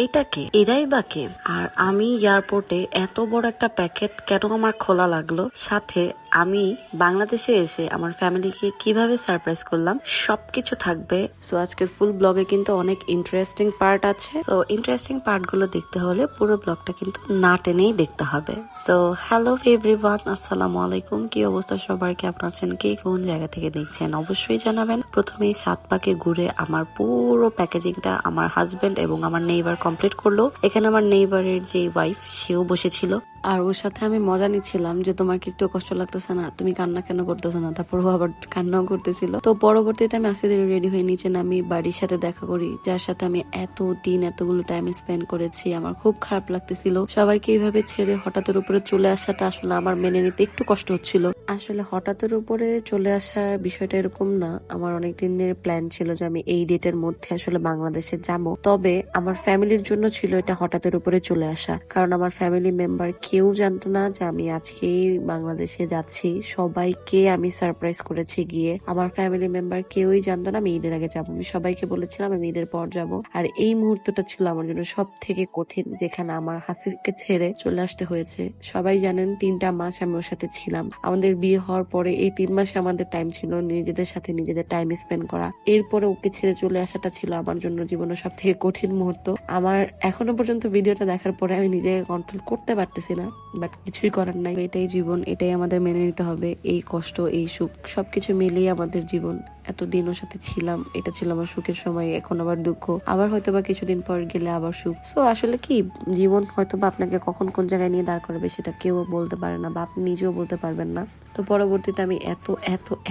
এটা কে, এরাই বা কে? আর আমি এয়ারপোর্টে এত বড় একটা প্যাকেট কেন আমার খোলা লাগলো, সাথে আমি বাংলাদেশে এসে আমার ফ্যামিলিকে কিভাবে সারপ্রাইজ করলাম, সবকিছু থাকবে। সো আজকের ফুল ব্লগে কিন্তু অনেক ইন্টারেস্টিং পার্ট আছে। সো ইন্টারেস্টিং পার্ট গুলো দেখতে হলে পুরো ব্লগটা কিন্তু না টেনেই দেখতে হবে। সো হ্যালো এভরিওয়ান, আসসালামু আলাইকুম। কি অবস্থা সবার, কেমন আছেন, কে কোন জায়গা থেকে দেখছেন অবশ্যই জানাবেন। প্রথমেই 7 পাকে ঘুরে আমার পুরো প্যাকেজিংটা আমার হাজবেন্ড এবং আমার নেইবার কমপ্লিট করলো। এখানে আমার নেইবারের যে ওয়াইফ, সেও বসেছিল আর ওর সাথে আমি মজা নিচ্ছিলাম যে তোমার কি একটু কষ্ট লাগতেছে না, তুমি কান্না কেন করতেছো না। তারপর ও আবার কান্নাও করতেছিল। তো পরবর্তীতে আমি আস্তে ধীরে রেডি হয়ে নিচে নামি, বাড়ির সাথে দেখা করি, যার সাথে আমি এতগুলো টাইম স্পেন্ড করেছি। আমার খুব খারাপ লাগতেছিল সবাইকে এইভাবে ছেড়ে হঠাৎের উপরে চলে আসাটা। আসলে আমার মেনে নিতে একটু কষ্ট হচ্ছিল। আসলে হঠাৎের উপরে চলে আসার বিষয়টা এরকম না, আমার অনেক দিনের প্ল্যান ছিল যে আমি এই ডেটের মধ্যে আসলে বাংলাদেশে যাবো। তবে আমার ফ্যামিলির জন্য ছিল এটা হঠাৎের উপরে চলে আসা, কারণ আমার ফ্যামিলি মেম্বার কেউ জানতো না যে আমি আজকেই বাংলাদেশে যাচ্ছি। সবাইকে আমি সারপ্রাইজ করেছি গিয়ে। আমার ফ্যামিলি মেম্বার কেউই জানতো না আমি ঈদের আগে যাবো। আমি সবাইকে বলেছিলাম আমি ঈদের পর যাব। আর এই মুহূর্তটা ছিল আমার জন্য সব থেকে কঠিন, যেখানে আমার হাসিকে ছেড়ে চলে আসতে হয়েছে। সবাই জানেন 3টা মাস আমি ওর সাথে ছিলাম। আমাদের বিয়ে হওয়ার পরে এই 3 মাসে আমাদের টাইম ছিল নিজেদের সাথে নিজেদের টাইম স্পেন্ড করা। এরপরে ওকে ছেড়ে চলে আসাটা ছিল আমার জন্য জীবনের সব থেকে কঠিন মুহূর্ত। আমার এখনো পর্যন্ত ভিডিওটা দেখার পরে আমি নিজেকে কন্ট্রোল করতে পারতেছি না, বাট কিছুই করার নাই। এটাই জীবন, এটাই আমাদের মেনে নিতে হবে। এই কষ্ট, এই সুখ সবকিছু মিলিয়ে আমাদের জীবন। এতদিন ওর সাথে ছিলাম, এটা ছিল আমার সুখের সময়, এখন আবার দুঃখ, আবার হয়তো বা কিছুদিন পর গেলে আবার সুখ। সো আসলে কি, জীবন হয়তো বা আপনাকে কখন কোন জায়গায় নিয়ে দাঁড় করবে সেটা কেউ বলতে পারে না, বা আপনি নিজেও বলতে পারবেন না। তো পরবর্তীতে আমি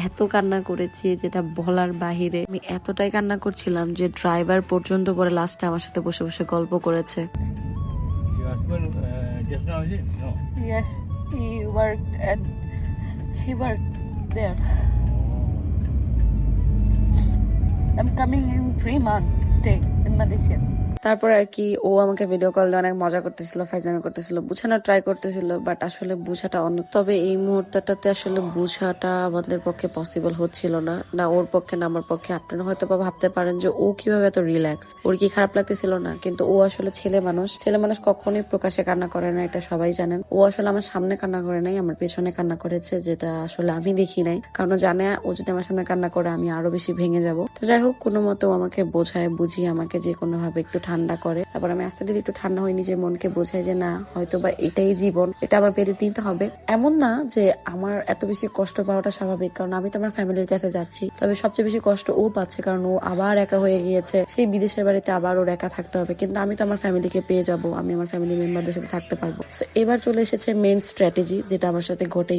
এত কান্না করেছি যেটা বলার বাহিরে। আমি এতটাই কান্না করছিলাম যে ড্রাইভার পর্যন্ত পরে লাস্টে আমার সাথে বসে বসে গল্প করেছে। Just now, is it? No. Yes, he worked there. I'm coming in 3 months stay in Malaysia. তারপর আর কি ও আমাকে ভিডিও কল দিয়ে অনেক মজা করতেছিল, ফাইজলামি করতেছিল, বুঝানোর ট্রাই করতেছিল, বাট আসলে বুঝাটা অন্য। তবে এই মুহূর্তটাতে আসলে বুঝাটা আমাদের পক্ষে পসিবল হচ্ছিল না, না ওর পক্ষে না আমার পক্ষে। আপনারা হয়তো বা ভাবতে পারেন যে ও কিভাবে এত রিল্যাক্স, ওর কি খারাপ লাগতেছিল না? কিন্তু ও আসলে ছেলে মানুষ কখনোই প্রকাশে কান্না করে না, এটা সবাই জানেন। ও আসলে আমার সামনে কান্না করে নাই, আমার পেছনে কান্না করেছে, যেটা আসলে আমি দেখি নাই, কারণ জানে ও যদি আমার সামনে কান্না করে আমি আরো বেশি ভেঙে যাব। তো যাই হোক, কোনো মতো আমাকে বোঝায়, বুঝিয়ে আমাকে যে কোনো ভাবে একটু ঠান্ডা করে। তারপর আমি আস্তে ধীরে একটু ঠান্ডা হয়ে নিজের মনকে বোঝাই যে না, হয়তো বা এটাই জীবন, এটা আমার পেরে নিতে হবে। এমন না যে আমার এত বেশি কষ্ট পাওয়াটা স্বাভাবিক, কারণ আমি তো আমার ফ্যামিলির কাছে যাচ্ছি। তবে সবচেয়ে বেশি কষ্ট ও পাচ্ছে, কারণ ও আবার একা হয়ে গিয়েছে। সেই বিদেশের বাড়িতে আবার ওর একা থাকতে হবে, কিন্তু আমি তো আমার ফ্যামিলিকে পেয়ে যাব, আমি আমার ফ্যামিলি মেম্বারদের সাথে থাকতে পারবো। তো এবার চলে এসেছে মেইন স্ট্র্যাটেজি, যেটা আমার সাথে ঘটে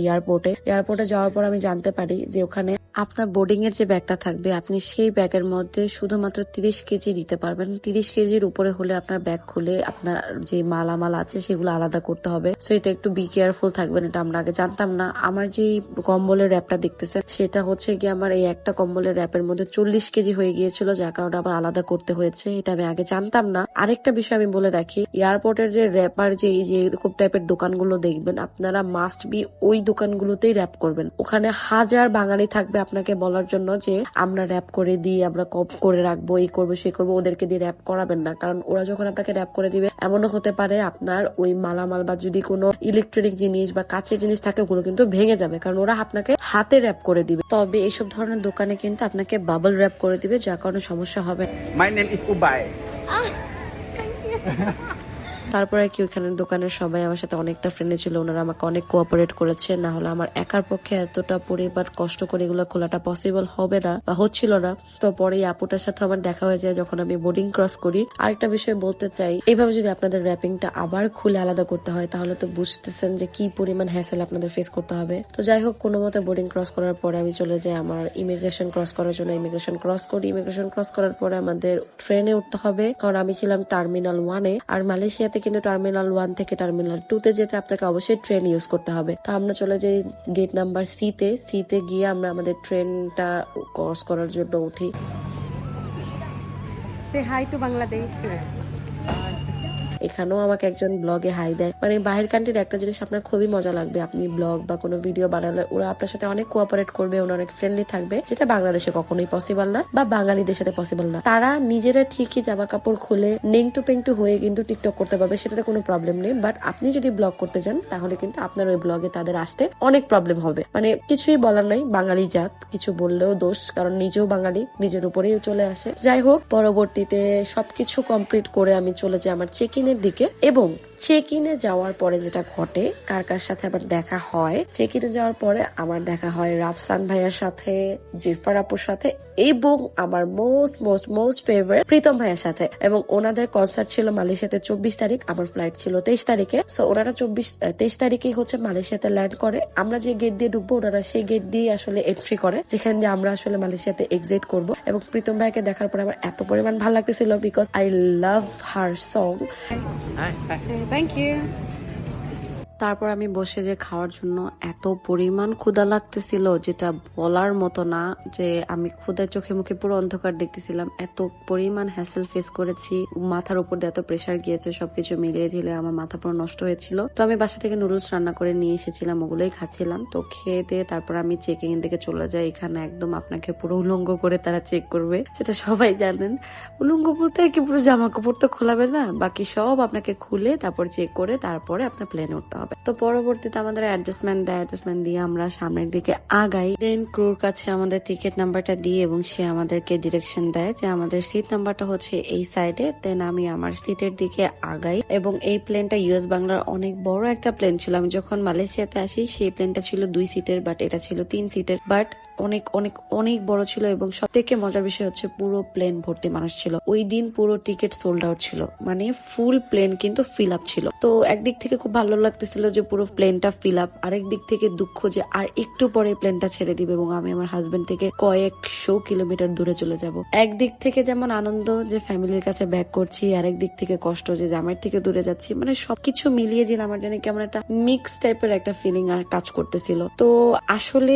এয়ারপোর্টে যাওয়ার পর আমি জানতে পারি যে ওখানে আপনার বোর্ডিং এর যে ব্যাগটা থাকবে, আপনি সেই ব্যাগের মধ্যে শুধুমাত্র 30 কেজি দিতে পারবেন। 30 কেজির উপরে হলে আপনার ব্যাগ খুলে আপনার যে মালামাল আছে সেগুলো আলাদা করতে হবে। সো এটা একটু বি কেয়ারফুল থাকবেন, এটা আমরা আগে জানতাম না। আমার যে কম্বলের র্যাপটা দেখতেছেন, সেটা হচ্ছে কি আমার এই একটা কম্বলের র্যাপের মধ্যে 40 কেজি হয়ে গিয়েছিল, যার কারণে আবার আলাদা করতে হয়েছে। এটা আমি আগে জানতাম না। আরেকটা বিষয় আমি বলে রাখি, এয়ারপোর্টের যে র্যাপার যে এরকম টাইপের দোকানগুলো দেখবেন, আপনারা মাস্ট বি ওই দোকানগুলোতেই র্যাপ করবেন। ওখানে হাজার বাঙালি থাকবে আপনাকে বলার জন্য যে আমরা র্যাপ করে দিই, আমরা কপ করে রাখবো, এই করবো সে করবো। ওদেরকে দিয়ে র্যাপ করাবেন না, কারণ ওরা যখন আপনাকে র্যাপ করে দিবে, এমনও হতে পারে আপনার ওই মালামাল বা যদি কোনো ইলেকট্রনিক জিনিস বা কাঁচের জিনিস থাকে ওগুলো কিন্তু ভেঙে যাবে, কারণ ওরা আপনাকে হাতে র্যাপ করে দিবে। তবে এইসব ধরনের দোকানে কিন্তু আপনাকে বাবল র্যাপ করে দিবে, যার কারণে সমস্যা হবে। My name is Ubay. তারপরে কি ওইখানে দোকানের সবাই আমার সাথে অনেকটা ফ্রেন্ডলি ছিল, ওনারা আমাকে অনেক কোঅপারেট করেছে। না হলে আমার একার পক্ষে এতটা পরিবার কষ্ট করে এগুলো খোলাটা পসিবল হবে না বা হচ্ছিল না। তো পরে আপুটার সাথে আমার দেখা হয়ে যায় যখন আমি বোর্ডিং ক্রস করি। আরেকটা বিষয় বলতে চাই, এইভাবে যদি আপনাদের র্যাপিংটা আবার খুলে আলাদা করতে হয়, তাহলে তো বুঝতেছেন যে কি পরিমাণ হ্যাসেল আপনাদের ফেস করতে হবে। তো যাই হোক, কোনো মতে বোর্ডিং ক্রস করার পরে আমি চলে যাই আমার ইমিগ্রেশন ক্রস করার জন্য। ইমিগ্রেশন ক্রস করার পরে আমাদের ট্রেনে উঠতে হবে, কারণ আমি ছিলাম টার্মিনাল 1-এ। আর মালয়েশিয়াতে কিন্তু টার্মিনাল 1 থেকে টার্মিনাল 2-তে যেতে আপনাকে অবশ্যই ট্রেন ইউজ করতে হবে। তো আমরা চলে যাই গেট নাম্বার সি-তে গিয়ে আমরা আমাদের ট্রেনটা ক্রস করার জন্য উঠি। Say hi to Bangladesh. এখানেও আমাকে একজন ব্লগে হাই দেয়। মানে বাহির কান্ট্রির একটা জিনিস আপনার খুবই মজা লাগবে, আপনি ব্লগ বা কোনো ভিডিও বানালে ওরা আপনার সাথে অনেক কোঅপারেট করবে, ওরা অনেক ফ্রেন্ডলি থাকবে, যেটা বাংলাদেশে কখনোই পসিবল না বা বাঙালিদের সাথে পসিবল না। তারা নিজেরা ঠিকই জামা কাপড় খুলে নেংটু পেংটু হয়ে কিন্তু টিকটক করতে পারবে, সেটাতে কোনো প্রবলেম নেই। বাট আপনি যদি ব্লগ করতে যান তাহলে কিন্তু আপনার ওই ব্লগে তাদের আসতে অনেক প্রবলেম হবে। মানে কিছুই বলার নাই, বাঙালি জাত, কিছু বললেও দোষ, কারণ নিজেও বাঙালি, নিজের উপরেই চলে আসে। যাই হোক, পরবর্তীতে সবকিছু কমপ্লিট করে আমি চলে যাই আমার চেক ইনের দিকে। এবং চেক ইনে যাওয়ার পরে যেটা ঘটে, কার কার সাথে আমার দেখা হয়, চেক ইনে যাওয়ার পরে আমার দেখা হয় রাফসান ভাইয়ার সাথে, জিফার আপুর সাথে, এবং আমার most most most favourite Pritam ভাইয়ের সাথে। এবং ওনাদের কনসার্ট ছিল মালয়েশিয়াতে 24 তারিখ, আমার ফ্লাইট ছিল 23 তারিখে। সো ওনারা 23 তারিখেই হচ্ছে মালয়েশিয়াতে ল্যান্ড করে। আমরা যে গেট দিয়ে ঢুকবো ওনারা সেই গেট দিয়ে আসলে এন্ট্রি করে, যেখান দিয়ে আমরা আসলে মালয়েশিয়াতে এক্সিট করব। এবং প্রীতম ভাইকে দেখার পরে আমার এত পরিমাণ ভালো লাগতেছিল, because I love her song. Hi, hi. Thank you. তারপর আমি বসে যে খাওয়ার জন্য এত পরিমাণ ক্ষুধা লাগতেছিল যেটা বলার মতো না, যে আমি ক্ষুধায় চোখে মুখে পুরো অন্ধকার দেখতেছিলাম। এত পরিমাণ হ্যাসেল ফেস করেছি, মাথার উপর দিয়ে এত প্রেসার গিয়েছে, সবকিছু মিলিয়ে ঝিলে আমার মাথা পুরো নষ্ট হয়েছিল। তো আমি বাসা থেকে নুডলস রান্না করে নিয়ে এসেছিলাম, ওগুলোই খাচ্ছিলাম। তো খেয়ে দিয়ে তারপর আমি চেকিং এর দিকে চলে যাই। এখানে একদম আপনাকে পুরো উলঙ্গ করে তারা চেক করবে, সেটা সবাই জানেন। উলঙ্গ বলতে কি, পুরো জামা কাপড় তো খোলাবে না, বাকি সব আপনাকে খুলে তারপর চেক করে তারপরে আপনার প্লেনে উঠতে হবে। তো পরবর্তীতে আমাদের অ্যাডজাস্টমেন্ট দেয়, অ্যাডজাস্টমেন্ট দিয়ে আমরা সামনের দিকে আগাই। দেন ক্রুর কাছে আমাদের টিকিট নাম্বারটা দিই এবং সে আমাদেরকে ডিরেকশন দেয় যে আমাদের সিট নাম্বারটা হচ্ছে এই সাইডে। দেন আমি আমার সিটের দিকে আগাই। এবং এই প্লেনটা ইউএস বাংলার অনেক বড় একটা প্লেন ছিল। আমি যখন মালয়েশিয়াতে আসি সেই প্লেনটা ছিল 2 সিটের, বাট এটা ছিল 3 সিটের, বাট অনেক অনেক অনেক বড় ছিল। এবং সব থেকে মজার বিষয় হচ্ছে পুরো প্লেন ভর্তি মানুষ ছিল। ওই দিন পুরো টিকিট সোল্ড আউট ছিল, মানে ফুল প্লেন কিন্তু ফিল আপ ছিল। তো একদিক থেকে খুব ভালো লাগতেছিল যে পুরো প্লেনটা ফিল আপ, আরেক দিক থেকে দুঃখ যে আর একটু পরে প্লেনটা ছেড়ে দিবে এবং আমি আমার হাজবেন্ড থেকে কয়েকশো কিলোমিটার দূরে চলে যাব। একদিক থেকে যেমন আনন্দ যে ফ্যামিলির কাছে ব্যাক করছি, আরেক দিক থেকে কষ্ট যে জামাইয়ের থেকে দূরে যাচ্ছি। মানে সবকিছু মিলিয়ে যে আমার জানি কেমন একটা মিক্স টাইপের একটা ফিলিং আর কাজ করতেছিল। তো আসলে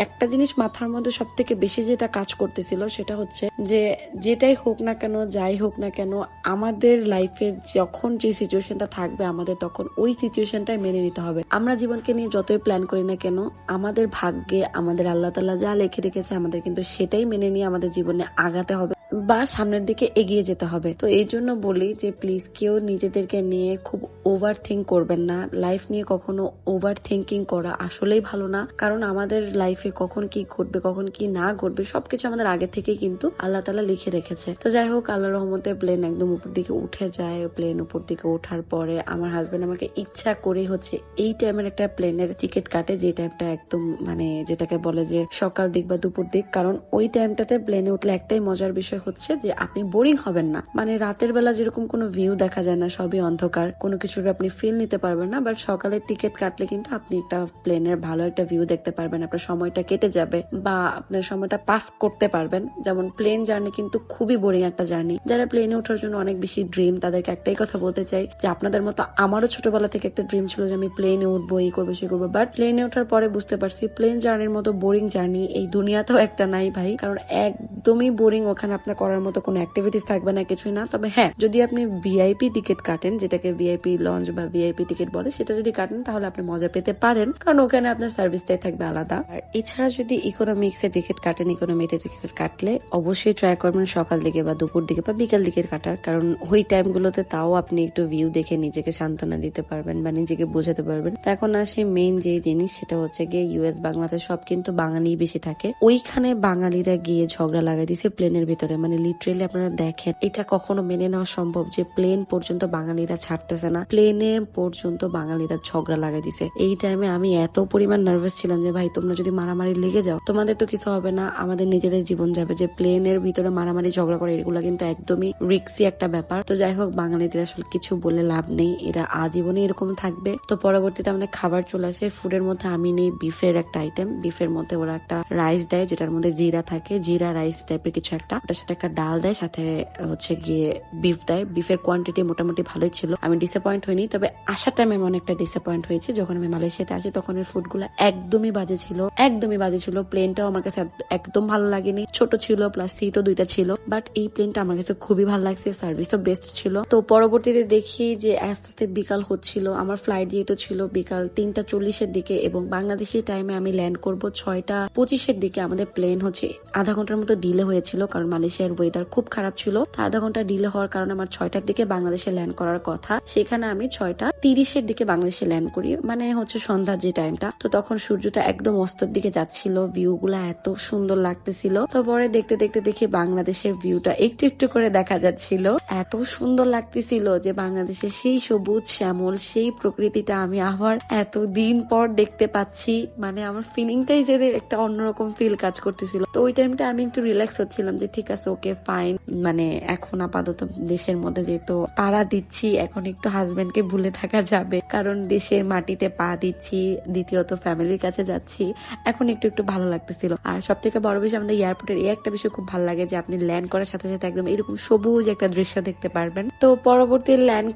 একটা জিনিস মাথার মধ্যে সব থেকে বেশি যেটা কাজ করতেছিল সেটা হচ্ছে যে যেটাই হোক না কেন, যাই হোক না কেন, আমাদের লাইফে যখন যে সিচুয়েশনটা থাকবে আমাদের তখন ওই সিচুয়েশনটাই মেনে নিতে হবে। আমরা জীবনকে নিয়ে যতই প্ল্যান করি না কেন, আমাদের ভাগ্যে আমাদের আল্লাহ তাআলা যা লিখে রেখেছে আমাদের কিন্তু সেটাই মেনে নিয়ে আমাদের জীবনে আগাতে হবে বা সামনের দিকে এগিয়ে যেতে হবে। তো এই জন্য বলি যে প্লিজ কেউ নিজেদেরকে নিয়ে খুব ওভার থিঙ্ক করবেন না। লাইফ নিয়ে কখনো ওভার থিঙ্কিং করা আসলেই ভালো না, কারণ আমাদের লাইফে কখন কি ঘটবে কখন কি না ঘটবে সবকিছু আমাদের আগে থেকে কিন্তু আল্লাহ তাআলা লিখে রেখেছে। তো যাই হোক, আল্লাহর রহমতে প্লেন একদম উপর দিকে উঠে যায়। প্লেন উপর দিকে ওঠার পরে আমার হাজবেন্ড আমাকে ইচ্ছা করে হচ্ছে এই টাইমের একটা প্লেনের টিকিট কাটে, যে টাইমটা একদম মানে যেটাকে বলে যে সকাল দিক বা দুপুর দিক। কারণ ওই টাইমটাতে প্লেনে উঠলে একটাই মজার বিষয় হচ্ছে যে আপনি বোরিং হবেন না। মানে রাতের বেলা যেরকম কোনো ভিউ দেখা যায় না, সবই অন্ধকার, কোনো কিছুর আপনি ফিল নিতে পারবেন না। বাট সকালের টিকিট কাটলে কিন্তু আপনি একটা প্লেনের ভালো একটা ভিউ দেখতে পারবেন, আপনার সময়টা কেটে যাবে বা আপনার সময়টা পাস করতে পারবেন। যেমন প্লেন জার্নি কিন্তু খুবই বোরিং একটা জার্নি। যারা প্লেনে ওঠার জন্য অনেক বেশি ড্রিম, তাদেরকে একটাই কথা বলতে চাই যে আপনাদের মতো আমারও ছোটবেলা থেকে একটা ড্রিম ছিল যে আমি প্লেনে উঠবো, এই করবো সে করবো। বাট প্লেনে ওঠার পরে বুঝতে পারছি প্লেন জার্নির মতো বোরিং জার্নি এই দুনিয়াতেও একটা নাই ভাই। কারণ একদমই বোরিং, ওখানে আপনার করার মতো কোনো অ্যাক্টিভিটিস থাকবে না, কিছুই না। তবে হ্যাঁ, যদি আপনি ভিআইপি টিকিট কাটেন, যেটাকে ভিআইপি লঞ্চ বা ভিআইপি টিকিট বলে, সেটা যদি কাটেন তাহলে আপনি মজা পেতে পারেন, কারণ ওখানে আপনার সার্ভিসটাই থাকবে আলাদা। আর এছাড়া যদি ইকোনমিক্সের টিকিট কাটেন, ইকোনমিতে টিকিট কাটলে অবশ্যই ট্রাই করবেন সকাল দিকে বা দুপুর দিকে বা বিকাল দিকে কাটার, কারণ ওই টাইমগুলোতে তাও আপনি একটু ভিউ দেখে নিজেকে সান্ত্বনা দিতে পারবেন বা নিজেকে বোঝাতে পারবেন। তো এখন আসি মেইন যে জিনিস, সেটা হচ্ছে গিয়ে ইউএস বাংলাতে সব কিন্তু বাঙালি বেশি থাকে। ওইখানে বাঙালিরা গিয়ে ঝগড়া লাগাই দিছে প্লেনের ভিতরে। মানে লিটারেলি আপনারা দেখেন, এটা কখনো মেনে নেওয়া সম্ভব যে প্লেন পর্যন্ত বাঙালিরা ছাড়তেছে না, প্লেনে পর্যন্ত বাঙালিরা ঝগড়া লাগাই দিছে। এই টাইমে আমি এত পরিমাণ নার্ভাস ছিলাম যে ভাই তোমরা যদি মারামারি লেগে যাও তোমাদের তো কিছু হবে না, আমাদের নিজেদের জীবন যাবে। যে প্লেনের ভিতরে মারামারি ঝগড়া করে এগুলো কিন্তু একদমই রিস্কি একটা ব্যাপার। তো যাই হোক, বাঙালিদের আসলে কিছু বলে লাভ নেই, এরা আজীবনে এরকম থাকবে। তো পরবর্তীতে আমাদের খাবার চলে আসে। ফুডের মধ্যে আমি নেই বিফের একটা আইটেম। বিফের মধ্যে ওরা একটা রাইস দেয় যেটার মধ্যে জিরা থাকে, জিরা রাইস টাইপের কিছু একটা, ওটার সাথে একটা হালকা ডাল দেয়, সাথে হচ্ছে গিয়ে বিফ দেয়। বিফের কোয়ান্টিটি মোটামুটি ভালোই ছিল, আমি ডিসঅ্যাপয়েন্ট হইনি। তবে আসার টাইমে আমি অনেকটা ডিসঅ্যাপয়েন্ট হয়েছি। যখন আমি মালয়েশিয়াতে আসি তখন এর ফুডগুলো একদমই বাজে ছিল। প্লেনটাও আমার কাছে একদম ভালো লাগেনি, ছোট ছিল, প্লাস সিটও 2টা ছিল। বাট এই প্লেনটা আমার কাছে খুবই ভালো লাগছে, সার্ভিসও বেস্ট ছিল। তো পরবর্তীতে দেখি যে আস্তে আস্তে বিকাল হচ্ছিল, আমার ফ্লাইট যেহেতু ছিল বিকাল 3:40-এর দিকে এবং বাংলাদেশি টাইমে আমি ল্যান্ড করব 6:25-এর দিকে। আমাদের প্লেন হচ্ছে আধা ঘন্টার মতো ডিলে হয়েছিল, কারণ মালয়েশিয়ার ওয়েদার খুব খারাপ ছিল। তো আধা ঘন্টা ডিলে হওয়ার কারণে আমার 6টার দিকে বাংলাদেশে ল্যান্ড করার কথা, সেখানে আমি 6:30-এর দিকে বাংলাদেশে ল্যান্ড করি, মানে হচ্ছে সন্ধ্যার যে টাইমটা। তো তখন সূর্যটা একদম অস্তর দিকে যাচ্ছিল, ভিউ গুলা এত সুন্দর লাগতেছিল। তো পরে দেখতে দেখতে দেখি বাংলাদেশের ভিউটা একটু একটু করে দেখা যাচ্ছিল, এত সুন্দর লাগতেছিল যে বাংলাদেশের সেই সবুজ শ্যামল সেই প্রকৃতিটা আমি আবার এতদিন পর দেখতে পাচ্ছি। মানে আমার ফিলিংটাই যে একটা অন্যরকম ফিল কাজ করতেছিল। তো ওই টাইমটা আমি একটু রিল্যাক্স হচ্ছিলাম যে ঠিক আছে, ওকে ফাইন, মানে এখন আপাতত দেশের মধ্যে যেহেতু পাড়া দিচ্ছি, এখন একটু হাজবেন্ডকে ভুলে থাকা যাবে, কারণ দেশের মাটিতে পা দিচ্ছি, দ্বিতীয়ত ফ্যামিলির কাছে যাচ্ছি, এখন একটু একটু ভালো লাগতেছিল। আর সব থেকে বড় বিষয় আমাদের এয়ারপোর্টের এই একটা বিষয় খুব ভালো লাগে যে আপনি ল্যান্ড করার সাথে সাথে একদম এরকম সবুজ একটা দৃশ্য দেখতে পারবেন। তো পরবর্তী ল্যান্ড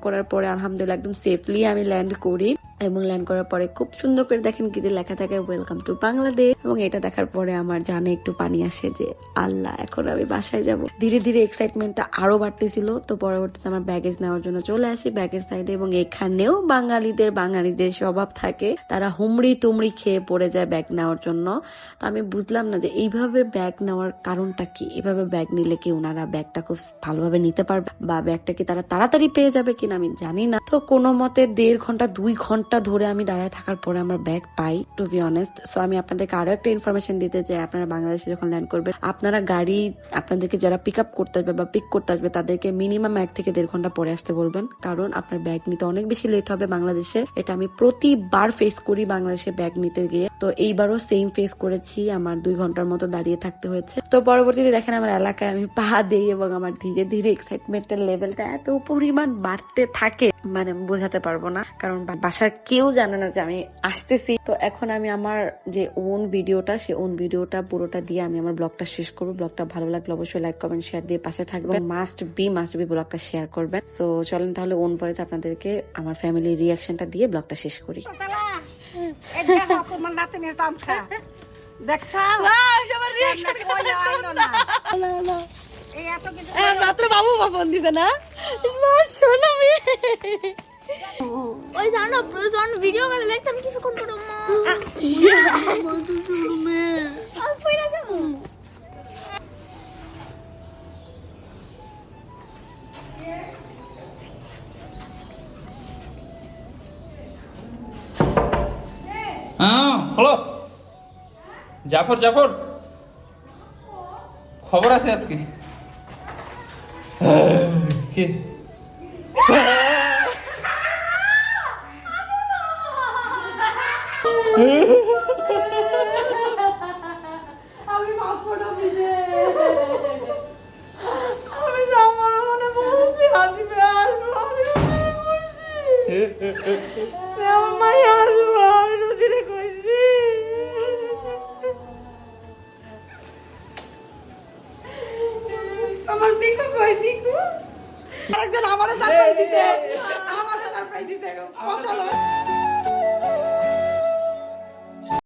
করার পরে আলহামদুলিল্লাহ একদম সেফলি আমি ল্যান্ড করি, এবং ল্যান্ড করার পরে খুব সুন্দর করে দেখেন কি লেখা থাকে ওয়েলকাম টু বাংলাদেশ। এবং এটা দেখার পরে আমার জানে একটু পানি আসে যে আল্লাহ, এখন আমি বাসায় যাব। ধীরে ধীরে এক্সাইটমেন্টটা আরো বাড়তেছিল। তো পরবর্তীতে আমার ব্যাগেজ নেওয়ার জন্য চলে আসি ব্যাগের সাইডে, এবং এখানেও বাঙালিদের স্বভাব থাকে, তারা হুমড়ি তুমড়ি খেয়ে পড়ে যায় ব্যাগ নেওয়ার জন্য। তো আমি বুঝলাম না যে এইভাবে ব্যাগ নেওয়ার কারণটা কি, এভাবে ব্যাগ নিলে কি ওনারা ব্যাগটা খুব ভালোভাবে নিতে পারবে, বা ব্যাগটা কি তারা তাড়াতাড়ি পেয়ে যাবে কিনা আমি জানি না। তো কোনো মতে 1.5 ঘন্টা 2 ঘন্টা ধরে আমি দাঁড়ায় থাকার পরে আমার ব্যাগ পাই, টু বি অনেস্ট। সো আমি আপনাদেরকে আরো একটা ইনফরমেশন দিতে চাই, আপনারা বাংলাদেশে যখন ল্যান্ড করবেন, আপনারা গাড়ি আপনাদেরকে যারা পিক আপ করতে আসবে বা পিক করতে আসবে তাদেরকে মিনিমাম 1 থেকে 1.5 ঘন্টা পরে আসতে বলবেন, কারণ আপনার ব্যাগ নিতে অনেক বেশি লেট হবে বাংলাদেশে। এটা আমি প্রতিবার ফেস করি বাংলাদেশে ব্যাগ নিতে গিয়ে, তো এইবারও সেম ফেস করেছি, আমার 2 ঘন্টার মতো দাঁড়িয়ে থাকতে হয়েছে। তো পরবর্তীতে দেখেন আমার এলাকায় আমি পা দেই, এবং আমার ধীরে ধীরে এক্সাইটমেন্টের লেভেলটা এত পরিমাণ বাড়তে থাকে, মানে বোঝাতে পারবো না, কারণ বাসার কেউ জানে না যে আমি আসতেছি। তো এখন আমি আমার যে ওন ভিডিওটা, সে ওন ভিডিওটা পুরোটা দিয়ে আমি আমার ব্লগটা শেষ করবো। ব্লগটা ভালো লাগলে অবশ্যই লাইক কমেন্ট শেয়ার দিয়ে পাশে থাকবেন, মাস্ট বি ব্লগটা শেয়ার করবেন। সো চলেন তাহলে ওন ভয়েস আপনাদেরকে আমার ফ্যামিলির রিয়াকশনটা দিয়ে ব্লগটা শেষ করি। মাত্র বাবু ফোন দিছে না, শোনো ওই জানো প্রয়োজন ভিডিও করে দেখতাম কিছুক্ষণ পর হ্যাঁ হ্যালো জাফর, খবর আছে আজকে কি? আমি পাসপোর্ট অফিসে আমি আমার মনে বলছি আসবে আসবো, আমি বলছি আমার মাই আসবো, আমি রুজিরে কইছি আমার পিকু কই পিকু আরেকজন আমারও সারপ্রাইজ দিছে, কথা